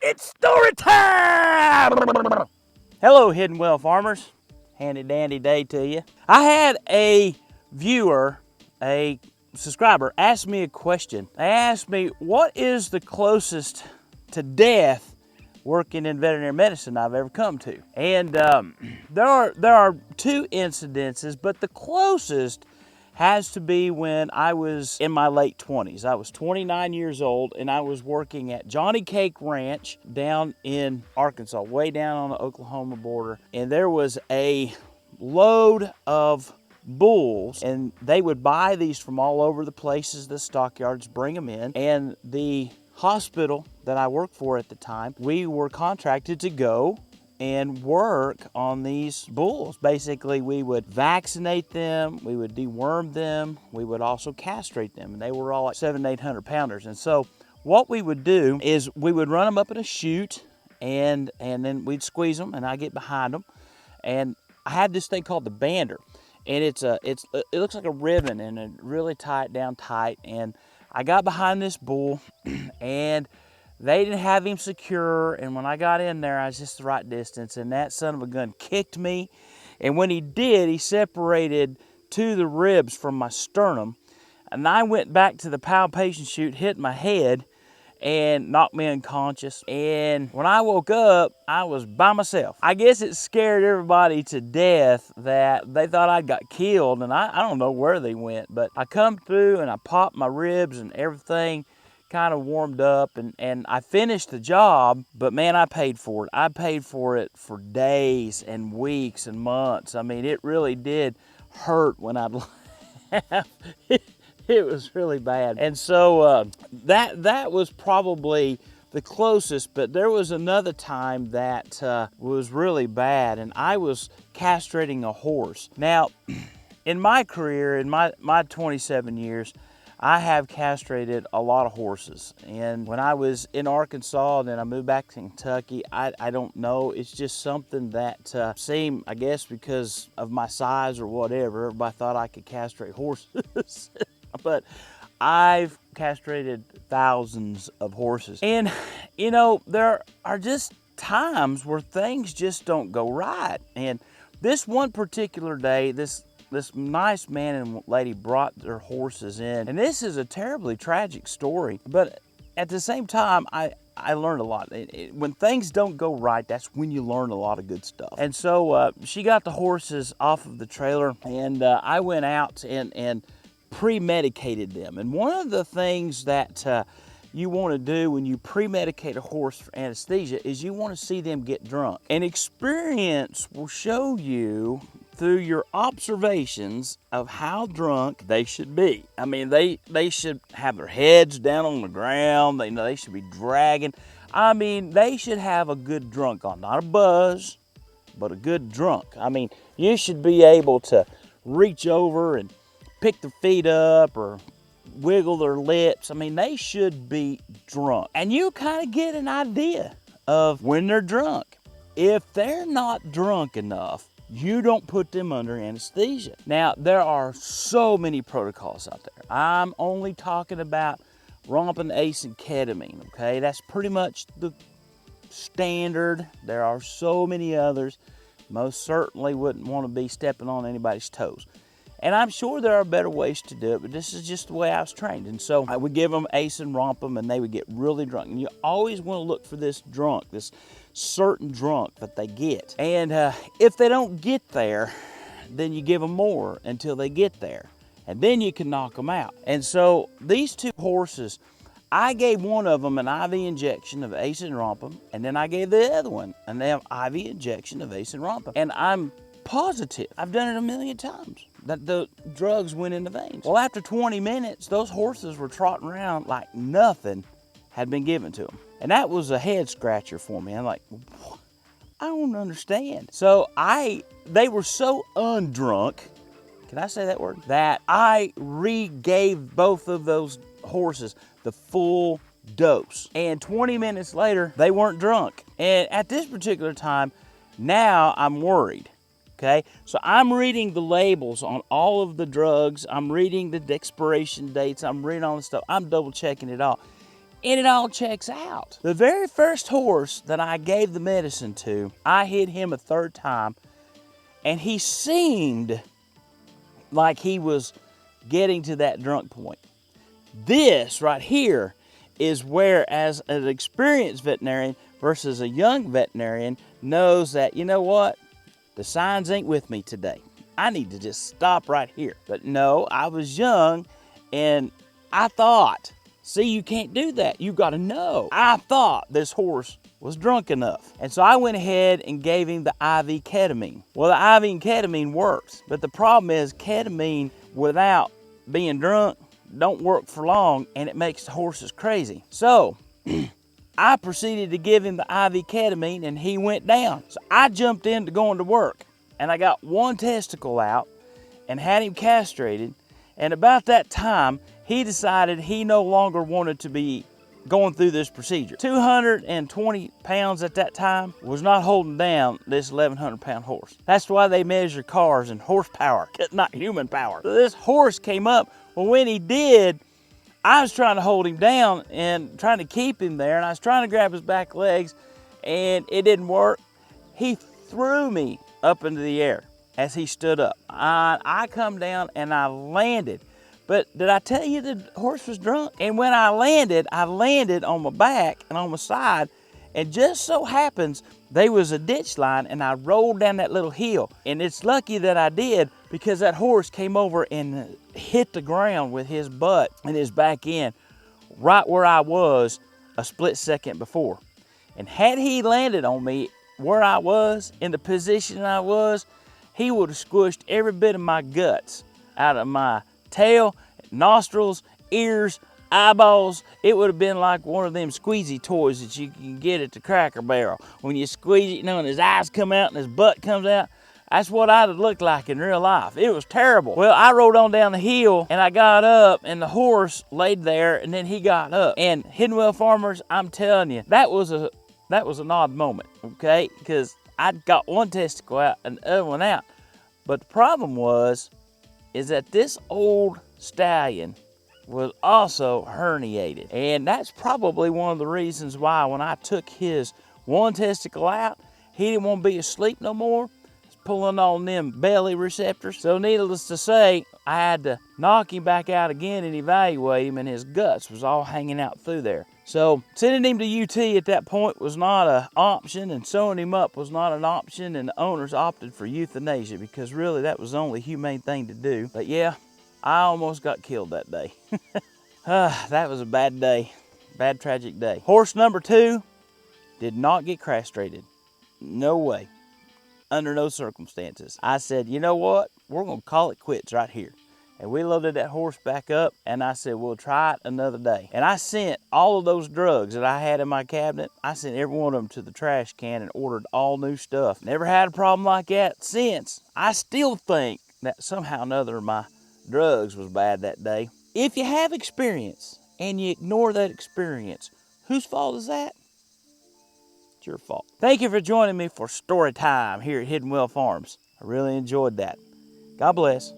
It's story time! Hello, Hyddenwell farmers. Handy dandy day to you. I had a viewer, a subscriber, ask me a question. They asked me, what is the closest to death working in veterinary medicine I've ever come to? And there are two incidences, but the closest has to be when I was in my late 20s. I was 29 years old and I was working at Johnny Cake Ranch down in Arkansas, way down on the Oklahoma border. And there was a load of bulls, and they would buy these from all over the places, the stockyards, bring them in. And the hospital that I worked for at the time, we were contracted to go and work on these bulls. Basically, we would vaccinate them, we would deworm them, we would also castrate them, and they were all like 700 to 800 pounders. And so what we would do is we would run them up in a chute, and then we'd squeeze them, and I get behind them, and I had this thing called the bander, and it looks like a ribbon, and it really tie it down tight. And I got behind this bull, and they didn't have him secure, and when I got in there, I was just the right distance, and that son of a gun kicked me. And when he did, he separated two of the ribs from my sternum, and I went back to the palpation chute, hit my head, and knocked me unconscious. And when I woke up, I was by myself. I guess it scared everybody to death that they thought I'd got killed, and I don't know where they went, but I come through and I popped my ribs and everything kind of warmed up, and I finished the job. But man, I paid for it. I paid for it for days and weeks and months. I mean, it really did hurt when I'd laugh. It was really bad. And so that was probably the closest, but there was another time that was really bad, and I was castrating a horse. Now, in my career, in my 27 years, I have castrated a lot of horses. And when I was in Arkansas and then I moved back to Kentucky, I don't know. It's just something that seemed, I guess because of my size or whatever, everybody thought I could castrate horses. But I've castrated thousands of horses. And, you know, there are just times where things just don't go right. And this one particular day, this nice man and lady brought their horses in, and this is a terribly tragic story, but at the same time, I learned a lot. When things don't go right, that's when you learn a lot of good stuff. And so she got the horses off of the trailer, and I went out and pre-medicated them. And one of the things that you want to do when you pre-medicate a horse for anesthesia is you want to see them get drunk. And experience will show you through your observations of how drunk they should be. I mean, they should have their heads down on the ground. They should be dragging. I mean, they should have a good drunk on, not a buzz, but a good drunk. I mean, you should be able to reach over and pick their feet up or wiggle their lips. I mean, they should be drunk. And you kind of get an idea of when they're drunk. If they're not drunk enough, you don't put them under anesthesia. Now, there are so many protocols out there. I'm only talking about romping, ace, and ketamine, okay? That's pretty much the standard. There are so many others. Most certainly wouldn't want to be stepping on anybody's toes. And I'm sure there are better ways to do it, but this is just the way I was trained. And so I would give them ace and romp them, and they would get really drunk. And you always want to look for this drunk, this certain drunk that they get. And if they don't get there, then you give them more until they get there. And then you can knock them out. And so these two horses, I gave one of them an IV injection of ace and rompum, and then I gave the other one an IV injection of ace and rompum. And I'm positive, I've done it a million times, that the drugs went in the veins. Well, after 20 minutes, those horses were trotting around like nothing had been given to them. And that was a head scratcher for me. I'm like, I don't understand. So they were so undrunk, can I say that word? That I re-gave both of those horses the full dose. And 20 minutes later, they weren't drunk. And at this particular time, now I'm worried. Okay, so I'm reading the labels on all of the drugs. I'm reading the expiration dates. I'm reading all the stuff. I'm double checking it all. And it all checks out. The very first horse that I gave the medicine to, I hit him a third time, and he seemed like he was getting to that drunk point. This right here is where, as an experienced veterinarian versus a young veterinarian, knows that, you know what, the signs ain't with me today. I need to just stop right here. But no, I was young, and I thought, see, you can't do that. You got to know. I thought this horse was drunk enough. And so I went ahead and gave him the IV ketamine. Well, the IV ketamine works, but the problem is ketamine without being drunk don't work for long, and it makes the horses crazy. So I proceeded to give him the IV ketamine, and he went down. So I jumped into going to work, and I got one testicle out and had him castrated. And about that time, he decided he no longer wanted to be going through this procedure. 220 pounds at that time was not holding down this 1,100-pound horse. That's why they measure cars in horsepower, not human power. So this horse came up. Well, when he did, I was trying to hold him down and trying to keep him there, and I was trying to grab his back legs, and it didn't work. He threw me up into the air as he stood up. I come down and I landed. But did I tell you the horse was drunk? And when I landed on my back and on my side, and just so happens there was a ditch line, and I rolled down that little hill. And it's lucky that I did, because that horse came over and hit the ground with his butt and his back end right where I was a split second before. And had he landed on me where I was, in the position I was, he would have squished every bit of my guts out of my tail, nostrils, ears, eyeballs. It would have been like one of them squeezy toys that you can get at the Cracker Barrel. When you squeeze it, you know, and his eyes come out and his butt comes out. That's what I'd have looked like in real life. It was terrible. Well, I rode on down the hill, and I got up, and the horse laid there, and then he got up. And Hyddenwell farmers, I'm telling you, that was an odd moment, okay? Because I got one testicle out and the other one out. But the problem is that this old stallion was also herniated. And that's probably one of the reasons why when I took his one testicle out, he didn't want to be asleep no more. It's pulling on them belly receptors. So needless to say, I had to knock him back out again and evaluate him, and his guts was all hanging out through there. So sending him to UT at that point was not an option, and sewing him up was not an option, and the owners opted for euthanasia, because really that was the only humane thing to do. But yeah, I almost got killed that day. That was a bad day, bad tragic day. Horse number 2 did not get castrated. No way, under no circumstances. I said, you know what, we're gonna call it quits right here. And we loaded that horse back up, and I said, we'll try it another day. And I sent all of those drugs that I had in my cabinet, I sent every one of them to the trash can and ordered all new stuff. Never had a problem like that since. I still think that somehow or another my drugs was bad that day. If you have experience and you ignore that experience, whose fault is that? It's your fault. Thank you for joining me for story time here at Hyddenwell Farms. I really enjoyed that. God bless.